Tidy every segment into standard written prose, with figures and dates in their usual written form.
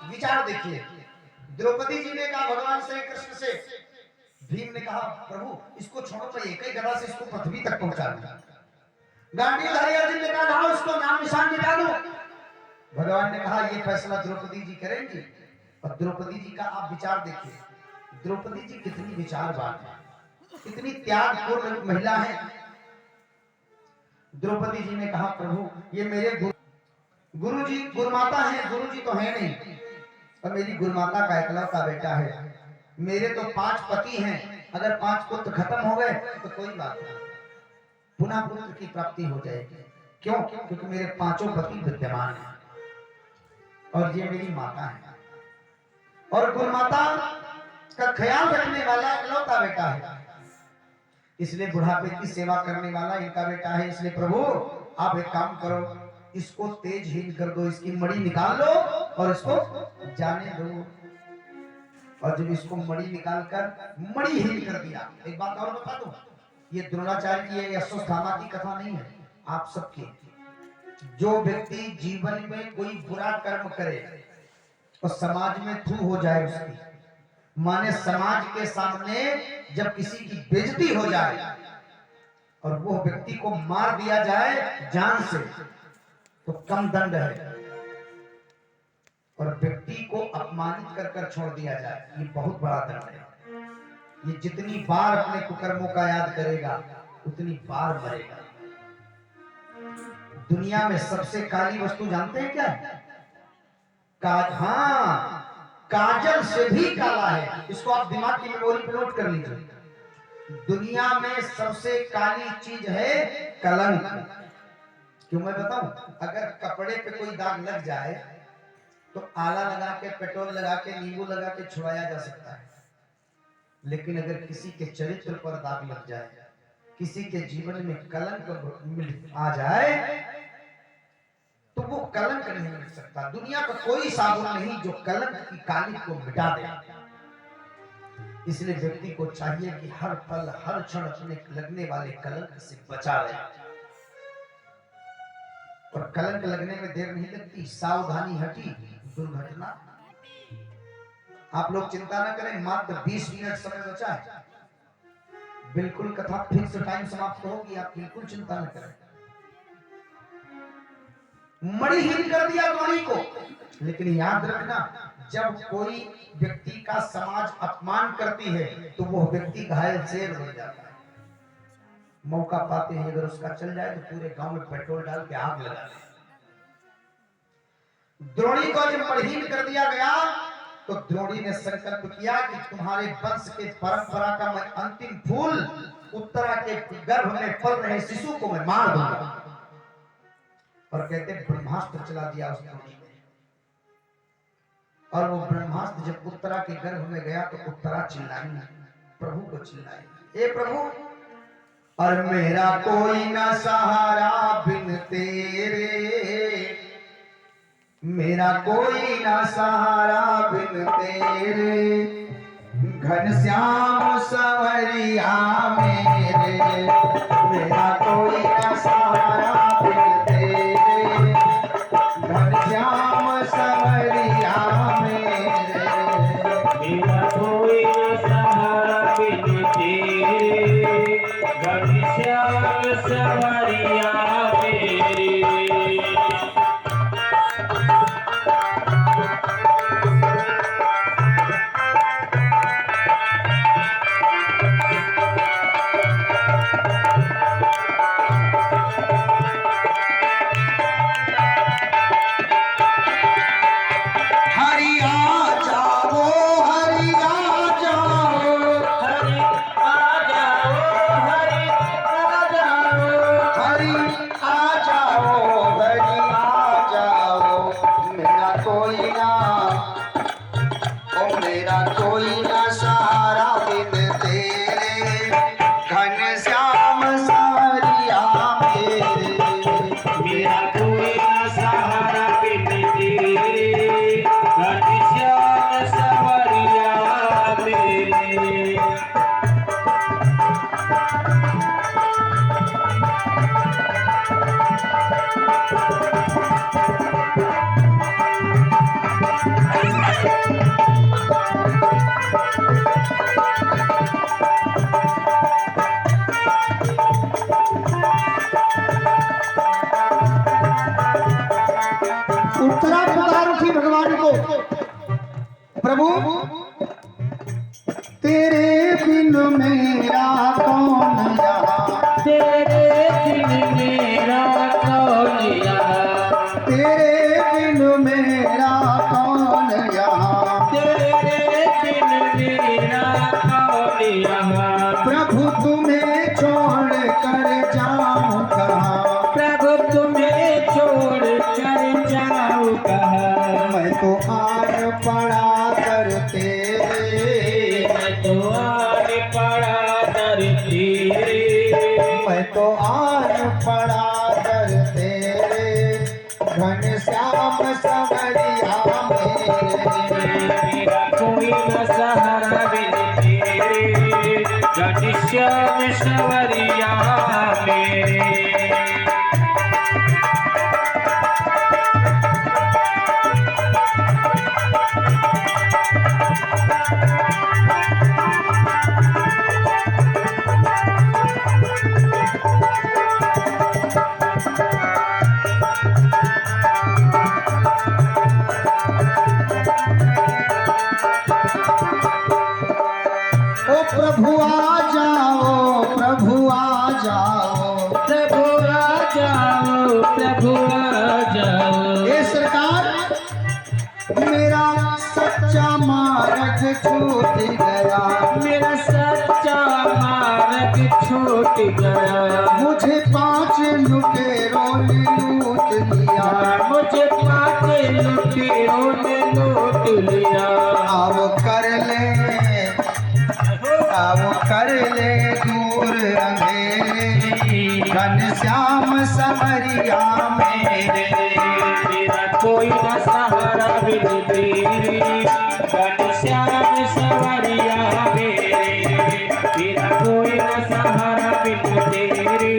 विचार देखिए। द्रौपदी जी ने कहा भगवान श्री कृष्ण से, भीम ने कहा प्रभु इसको छोड़ो तो एक ही गदा से इसको पृथ्वी तक पहुंचा दूं। गांडीवधारी अर्जुन ने कहा लाओ इसको नाम निशान मिटा दो। भगवान ने कहा ये फैसला द्रौपदी जी करेंगी। और द्रौपदी जी का आप विचार देखिए, द्रौपदी जी कितनी विचारवान है, कितनी त्यागपूर्ण महिला है। द्रौपदी जी ने कहा प्रभु ये मेरे गुरु जी गुरुमाता है, गुरु जी तो है नहीं, और मेरी गुरुमाता का इकलौता बेटा है। मेरे तो 5 पति हैं, अगर 5 पुत्र खत्म हो गए तो कोई बात नहीं, पुनः पुत्र की प्राप्ति हो जाएगी। क्यों? क्योंकि मेरे 5 पति विद्यमान हैं और ये मेरी माता है, और गुरुमाता का ख्याल रखने वाला इकलौता बेटा है, इसलिए बुढ़ापे की सेवा करने वाला इनका बेटा है। इसलिए प्रभु आप एक काम करो, इसको तेजहीन कर दो, इसकी मणि निकाल लो और इसको जाने दो। और जब इसको मणि निकालकर मणिहीन कर दिया। एक बात और बता दूं, ये द्रोणाचार्य की या अश्वत्थामा की कथा नहीं है, आप सबकी। जो व्यक्ति जीवन में कोई बुरा कर्म करे और समाज में थू हो जाए उसकी, माने समाज के सामने जब किसी की बेइज्जती हो जाए और वो व्यक्ति को मार दिया जाए जान से, तो कम दंड है। और व्यक्ति को अपमानित कर कर छोड़ दिया जाए, ये बहुत बड़ा दंड है। ये जितनी बार अपने कुकर्मों का याद करेगा उतनी बार मरेगा। दुनिया में सबसे काली वस्तु जानते हैं क्या? हाँ, काजल से भी काला है। इसको आप दिमाग की मेमोरी पे नोट कर लीजिए। दुनिया में सबसे काली चीज है कलंक। क्यों मैं बताऊं? अगर कपड़े पे कोई दाग लग जाए तो आला लगा के, पेट्रोल लगा के, नींबू लगा के छुड़ाया जा सकता है, लेकिन अगर किसी के चरित्र पर दाग लग जाए, किसी के जीवन में कलंक आ जाए, तो वो कलंक नहीं मिट सकता। दुनिया का कोई साबुन नहीं जो कलंक की काली को मिटा दे। इसलिए व्यक्ति को चाहिए कि हर पल हर क्षण अपने लगने वाले कलंक से बचा रहे। और कलंक लगने में देर नहीं लगती, सावधानी हटी दुर्घटना। आप लोग चिंता न करें, मात्र 20 मिनट समय बचा है, बिल्कुल कथा फिक्स टाइम समाप्त होगी, आप बिल्कुल चिंता न करें। मणिहीन कर दिया वाणी को, लेकिन याद रखना जब कोई व्यक्ति का समाज अपमान करती है तो वो व्यक्ति घायल शेर हो जाता है। मौका पाते हैं अगर उसका चल जाए तो पूरे गांव में पेट्रोल डाल के आग लगा दे। द्रोणी को जब मणिहीन कर दिया गया तो द्रोणी ने संकल्प किया कि तुम्हारे वंश के परंपरा का मैं अंतिम फूल, उत्तरा के गर्भ में पल रहे शिशु को मैं मार दूंगा। और कहते ब्रह्मास्त्र चला दिया उस द्रोणी ने, और वो ब्रह्मास्त्र जब उत्तरा के गर्भ में गया तो उत्तरा चिल्लाई, प्रभु को चिल्लाई, हे प्रभु, और मेरा कोई ना सहारा बिन तेरे, मेरा कोई ना सहारा बिन तेरे, घनश्याम सवरिया मेरे, मेरा कोई ना सहारा बिन तेरे, घनश्याम सवरिया मेरे, मेरा कोई ना सहारा बिन तेरे, घनश्याम सवरिया मेरे। Thank you. प्रभु तेरे बिन मेरा कौन यहाँ, तेरे बिन मेरा कौन यहाँ, तेरे बिन मेरा कौन यहाँ, तेरे बिन मेरा कौन यहाँ। प्रभु तुम्हें छोड़ कर जाऊं कहाँ, प्रभु तुम्हें छोड़ कर जाऊं कहाँ। मैं तो आन पड़ा कर तेरे, मैं तो आन पड़ा दर तेरे, मैं तो आन पड़ा कर तेरे, घनश्याम सवरिया मेरे, मेरा कोई न सहारा बिन तेरे, घनश्याम सवरिया मेरे। ओ प्रभु आ जाओ, प्रभु आ जाओ, प्रभु आ जाओ, प्रभु आ जाओ। ये सरकार मेरा सच्चा मार्ग छूट गया, मेरा सच्चा मार्ग छूट गया। मुझे 5 लुटेरों ने लूट लिया, मुझे 5 लुटेरों ने लूट लिया। आओ कर ले, आओ कर ले दूर अंधेरे, घनश्याम सवरिया मेरे, मेरा कोई न सहारा बिन तेरे, घनश्याम सवरिया मेरे। मेरा कोई न सहारा बिन तेरे,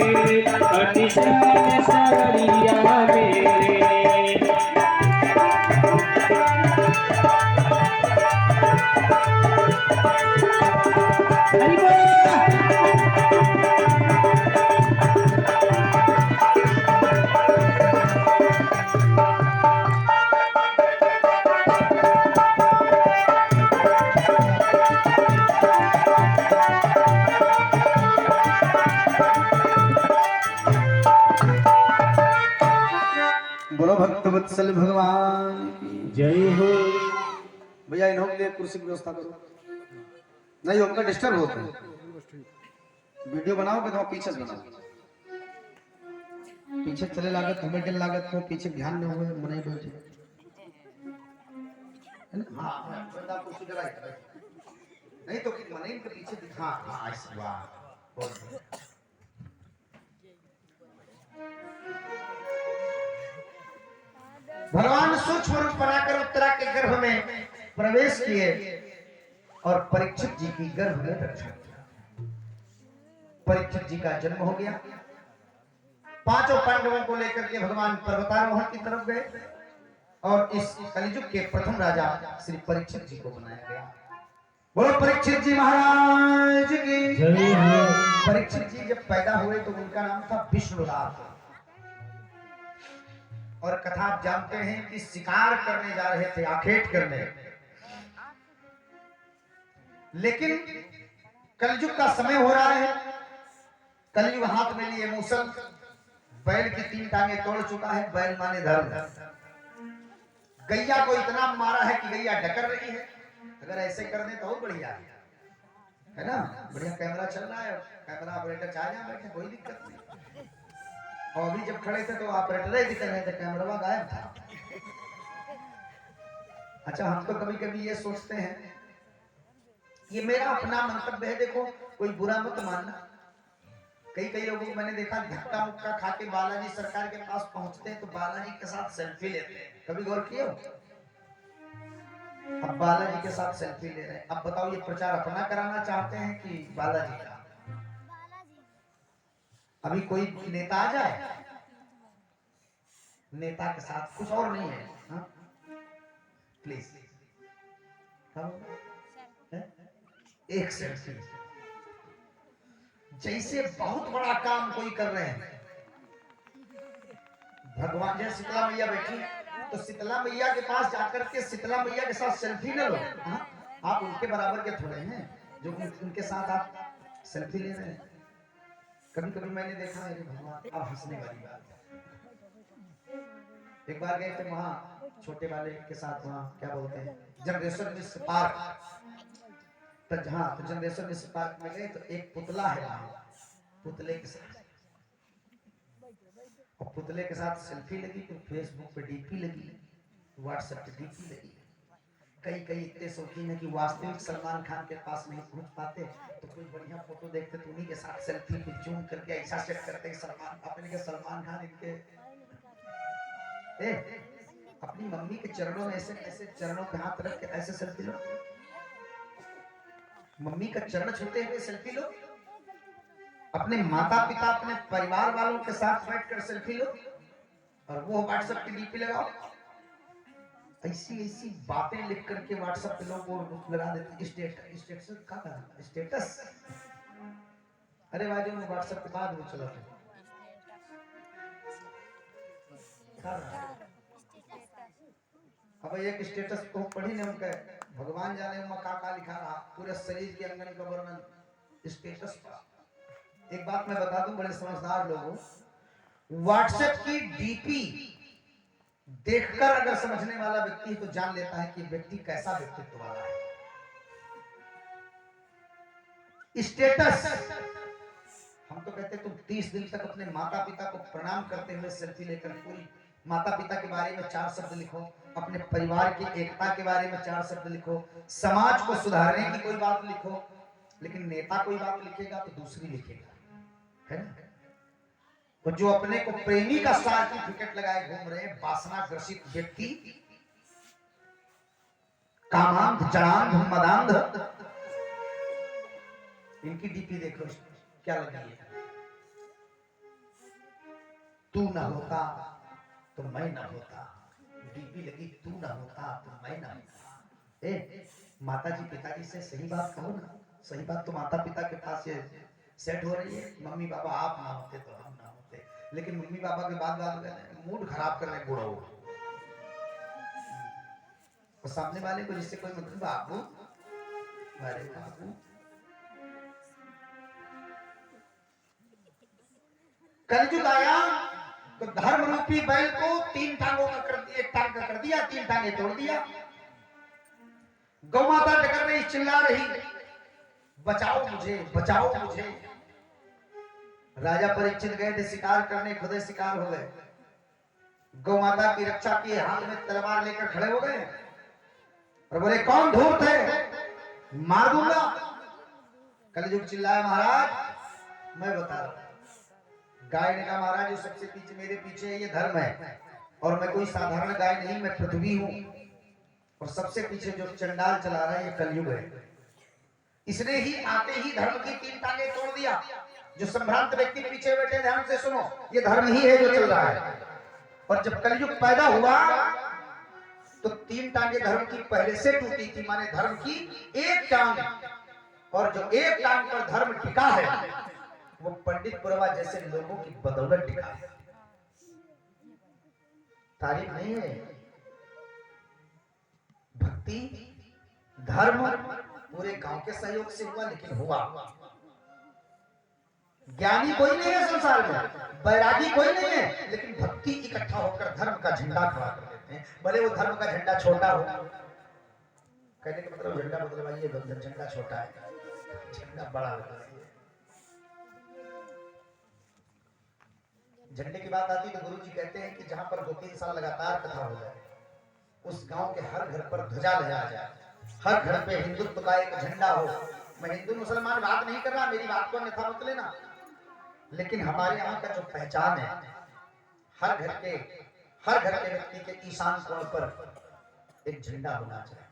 घनश्याम सवरिया मेरे। हरि बोल। बोलो भक्त वत्सल भगवान की। जय हो। भैया इन्हों के लिए कुर्सी की व्यवस्था करो, नहीं उनका डिस्टर्ब होता है। वीडियो बनाओगे तो पीछे से बनाओ, पीछे चले लागत हमें दिल लागत को पीछे ध्यान नहीं हुए मने बैठे है ना। हां बंदा कुर्सी लगाए नहीं तो मने के पीछे दिखा। हां ऐसे वाह। भगवान सूक्ष्म रूप बनाकर उत्तरा के गर्भ में प्रवेश किए और परीक्षित जी की गर्भ में रक्षा किया। परीक्षित जी का जन्म हो गया। 5 पांडवों को लेकर के भगवान पर्वतारोहण की तरफ गए और इस कलियुग के प्रथम राजा श्री परीक्षित जी को बनाया गया। बोलो परीक्षित जी महाराज की जय हो। परीक्षित जी जब पैदा हुए तो उनका नाम था विष्णुलाभ। और कथा आप जानते हैं कि शिकार करने जा रहे थे, आखेट करने, लेकिन कलयुग का समय हो रहा है। कलयुग हाथ में लिए मूसल, बैल की 3 टांगे तोड़ चुका है। बैल माने धर्म। गैया को इतना मारा है कि गैया डकर रही है। अगर ऐसे कर दे तो बढ़िया है ना। बढ़िया कैमरा चल रहा है, कैमरा ऑपरेटर चाह जा बैठे, कोई दिक्कत नहीं। और अभी जब खड़े थे तो ऑपरेटर ही दिख रहे थे, कैमरा गायब था। अच्छा हम तो कभी कभी ये सोचते हैं, ये मेरा अपना मंतव्य है, देखो कोई बुरा मत मानना। कई लोगों को मैंने देखा धक्का मुक्का खा के बालाजी सरकार के पास पहुंचते हैं तो बालाजी के साथ सेल्फी लेते हैं। कभी गौर किए हो? अब बालाजी के साथ सेल्फी ले रहे हैं। अब बताओ ये प्रचार अपना कराना चाहते हैं कि बालाजी का? अभी कोई नेता आ जाए, नेता के साथ कुछ और नहीं है। प्लीज एक सेल्फी, जैसे बहुत बड़ा काम कोई कर रहे हैं। भगवान जैसे शीतला मैया बैठी तो शीतला मैया के पास जाकर के शीतला मैया के साथ सेल्फी न लो। हाँ? आप उनके बराबर के थोड़े हैं जो उनके साथ आप सेल्फी ले रहे हैं। कभी कभी मैंने देखा है, भगवान अब हंसने वाली बात। एक बार गए थे वहाँ छोटे वाले के साथ, वहाँ क्या बोलते हैं जंगलेश्वर मिश्र पार्क, तो जहाँ तो जंगलेश्वर मिश्र पार्क में गए तो एक पुतला है वहाँ, पुतले के साथ, और पुतले के साथ सेल्फी लगी, तो फेसबुक पे डीपी लगी, व्हाट्सएप पे डीपी लगी। कई कई इतने शौकीन है कि वास्तविक सलमान खान के पास नहीं पहुंच पाते, तो कोई बढ़िया फोटो देखते तो उन्हीं के साथ सेल्फी पे जूम करके ऐसा सेट करते हैं सलमान, अपने के सलमान खान इनके अपनी मम्मी के चरणों में ऐसे ऐसे चरणों पे हाथ रख के ऐसे सेल्फी लो, मम्मी का चरण छूते हुए सेल्फी लो, अपने माता पिता अपने परिवार वालों के साथ बैठकर सेल्फी लो, और वो व्हाट्सएप पे डीपी लगाओ। ऐसी ऐसी बातें लिख करके व्हाट्सएप पे लोग वो लगा देते। स्टेटस क्या कहना, स्टेटस, अरे भाई जो व्हाट्सएप के बाद वो चला अब एक स्टेटस को पढ़ी ने उनका, भगवान जाने उनमें का लिखा रहा, पूरे शरीर के अंगन का वर्णन स्टेटस पर। एक बात मैं बता दूं बड़े समझदार लोगों, व्हाट्सएप की डीपी देखकर अगर समझने वाला व्यक्ति तो जान लेता है कि व्यक्ति कैसा व्यक्तित्व वाला है। स्टेटस, हम तो कहते तुम 30 दिन तक अपने माता पिता को प्रणाम करते हुए सेल्फी लेकर पूरी माता पिता के बारे में 4 शब्द लिखो, अपने परिवार की एकता के बारे में 4 शब्द लिखो, समाज को सुधारने की कोई बात लिखो, लेकिन नेता कोई बात लिखेगा तो दूसरी लिखेगा, है ना। तो जो अपने को प्रेमी का सर्टिफिकेट लगाए घूम रहे हैं वासना ग्रसित व्यक्ति, कामांध जड़ांध मदांध, इनकी डीपी देखो क्या लगी है, तू ना होता तो मैं ना होता, डीपी लगी तू ना होता तो मैं ना होता। माता जी पिताजी से सही बात कहो ना, सही बात तो माता पिता के पास ये सेट हो रही है, मम्मी पापा आप ना होते तो हम ना होते, लेकिन मम्मी पापा के बाद बात मूड खराब करने बूढ़ा हो, और सामने वाले को जिससे कोई मतलब बाबू अरे बाबू, कलयुग आया तो धर्म रूपी बैल को 3 टांगों का कर दिया, 1 टांग का कर दिया, 3 टांगे तोड़ दिया। गौ माता डगर रही, चिल्ला रही, बचाओ मुझे बचाओ मुझे। राजा परीक्षित गए थे शिकार करने, खुदे शिकार हो गए, गौ माता की रक्षा की, हाथ में तलवार लेकर खड़े हो गए और बोले कौन धूर्त है, मार दूंगा। कलयुग चिल्लाया महाराज मैं बता रहा हूं। गाय ने कहा महाराज जो सबसे पीछे मेरे पीछे है ये धर्म है, और मैं कोई साधारण गाय नहीं, मैं पृथ्वी हूं, और सबसे पीछे जो चंडाल चला रहा है ये कलयुग है। इसने ही आते ही धर्म की 3 टांगे तोड़ दिया। जो संभ्रांत व्यक्ति पीछे बैठे ध्यान से सुनो, ये धर्म ही है जो चल रहा है। और जब कलयुग पैदा हुआ तो 3 टांगे धर्म की पहले से टूटी थी, माने धर्म की 1 टांग, और जो 1 टांग पर धर्म टिका है वो पंडित पुरवा जैसे लोगों की बदौलत टिका है। तारीफ नहीं है, भक्ति धर्म पूरे गांव के सहयोग से हुआ, लेकिन हुआ। ज्ञानी कोई नहीं है संसार में, बैरागी कोई नहीं है, लेकिन भक्ति इकट्ठा होकर धर्म का झंडा खड़ा कर देते हैं। भले वो धर्म का झंडा छोटा हो, कहने का मतलब झंडा मतलब ये झंडा छोटा है, झंडा बड़ा होता है। झंडे की बात आती तो गुरु जी कहते हैं कि जहां पर 2-3 साल लगातार कथा हो जाए, उस गांव के हर घर पर ध्वजा लहरा जाए, हर घर पे हिंदुत्व का एक झंडा हो। मैं हिंदू मुसलमान बात नहीं कर रहा, मेरी बात को अन्यथा मत लेना, लेकिन हमारे यहाँ का जो पहचान है, हर घर के व्यक्ति के ईशान कोण पर एक झंडा होना चाहिए।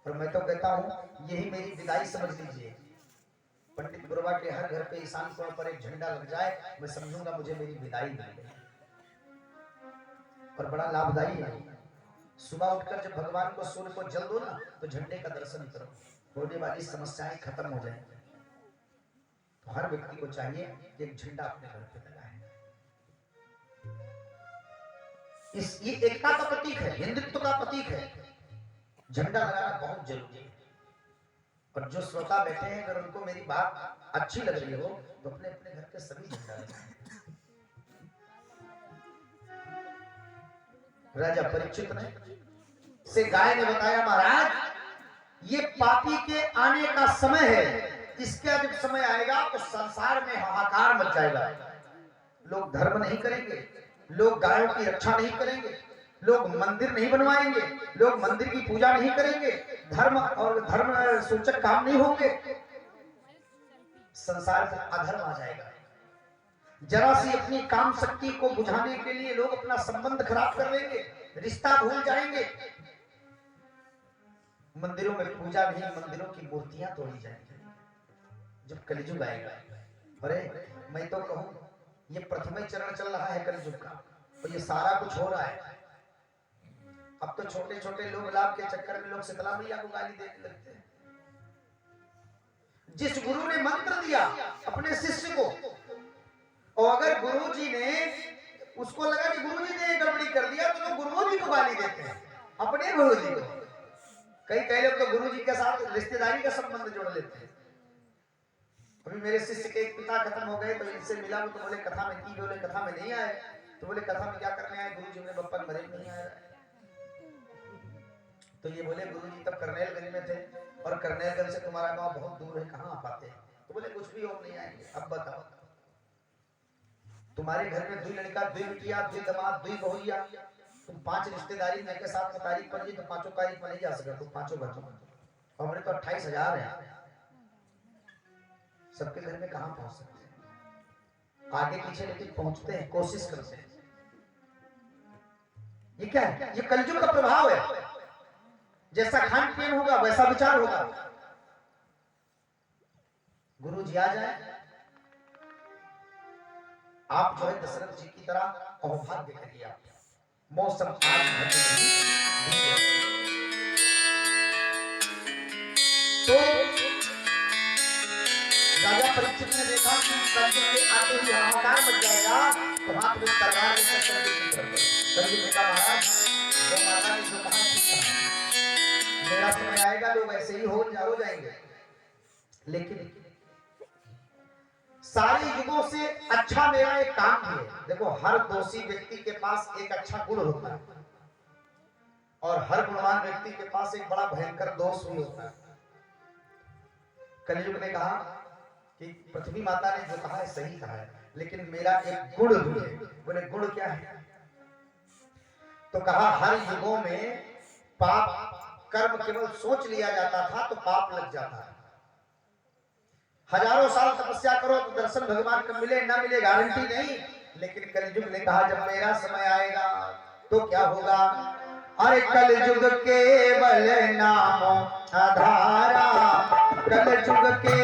और मैं तो कहता हूँ यही मेरी विदाई समझ लीजिए, पंडित बुरवा के हर घर पे ईशान कोण पर एक झंडा लग जाए, मैं समझूंगा मुझे मेरी विदाई मिल गई। और बड़ा लाभदायी है, सुबह उठकर जब भगवान को सूर्य को जल दो ना तो झंडे का दर्शन करो, होने वाली समस्याएं खत्म हो जाएंगी। तो हर व्यक्ति को चाहिए कि एक झंडा अपने घर पे लगाए। ये एकता का प्रतीक है, हिंदुत्व का प्रतीक है। झंडा लगाना बहुत जरूरी है। और जो श्रोता बैठे हैं, अगर उनको मेरी बात अच्छी लग रही हो तो अपने अपने घर के सभी झंडा लगाएं। राजा परीक्षित ने से गाय ने बताया, महाराज ये पापी के आने का समय है, इसका जब समय आएगा तो संसार में हाहाकार मच जाएगा। लोग धर्म नहीं करेंगे, लोग गायों की रक्षा नहीं करेंगे, लोग मंदिर नहीं बनवाएंगे, लोग मंदिर की पूजा नहीं करेंगे, धर्म और धर्म सूचक काम नहीं होंगे, संसार में अधर्म आ जाएगा। जरा सी अपनी काम शक्ति को बुझाने के लिए लोग अपना संबंध खराब कर लेंगे, रिश्ता भूल जाएंगे, मंदिरों में पूजा नहीं, मंदिरों की मूर्तियां तोड़ी जाएंगी जब कलिजुग आएगा। अरे मैं तो कहूं ये प्रथम चरण चल रहा है कलिजुग का, और ये सारा कुछ हो रहा है। अब तो छोटे छोटे लोग लाभ के चक्कर में लोग शीतला मैया को गाली देने लगते हैं। जिस गुरु ने मंत्र दिया अपने शिष्य को, और अगर गुरु जी ने उसको लगा कि गुरु जी ने गड़बड़ी कर दिया तो गुरु जी को गाली देते हैं, अपने गुरु जी को। कई लोग तो गुरु जी के साथ रिश्तेदारी का संबंध जोड़ लेते हैं। अभी मेरे शिष्य के एक पिता खत्म हो गए, तो इनसे मिला तो बोले कथा में की, बोले कथा में नहीं आए, तो बोले कथा में क्या करने आए, गुरु जी ने बप्पन मरे नहीं आए। तो ये बोले गुरु जी तब करनेलगंज में थे, और करनेलगंज से तुम्हारा गांव बहुत दूर है, कहाँ आ पाते? तो बोले कुछ भी हो नहीं आएंगे। अब बताओ, तुम्हारे घर में 2 लड़का, 2 बिटिया, 2 दामाद, 2 बहुरिया, तुम 5 रिश्तेदारी में के साथ में तारीख पड़ गई तो 5 तारीख में नहीं जा सका, तुम 5 बच्चों। हमारे तो 28,000 है, सबके घर में कहां पहुंच सकते हैं? आगे पीछे लेकिन पहुंचते हैं, कोशिश करते हैं। ये क्या है? ये कलयुग का प्रभाव है। जैसा खान पीन होगा वैसा विचार होगा। गुरु जी आ जाए, आप जो है दशरथ जी की तरह अहोभाग्य करिए। आप मौसम आज तो राजा परीक्षित ने देखा कि कलयुग के आते ही हाहाकार मच जाएगा, तो हाथ में तलवार लेकर कलयुग ने कहा, महाराज वो माता ने जो कहा ठीक कहा, मेरा समय आएगा लोग ऐसे ही हो जाएंगे। लेकिन सारे युगों से अच्छा मेरा एक काम भी है। देखो, हर दोषी व्यक्ति के पास एक अच्छा गुण होता है, और हर गुणवान व्यक्ति के पास एक बड़ा भयंकर दोष भी होता है। कलयुग ने कहा कि पृथ्वी माता ने जो कहा है सही कहा है, लेकिन मेरा एक गुण भी है। बोले गुण क्या है? तो कहा हर युगों में पाप कर्म केवल सोच लिया जाता था तो पाप लग जाता है। हजारों साल तपस्या करो तो दर्शन भगवान का मिले ना मिले गारंटी नहीं। लेकिन कलयुग ने कहा जब मेरा समय आएगा तो क्या होगा? अरे कलयुग केवल नामो आधारा, कलयुग के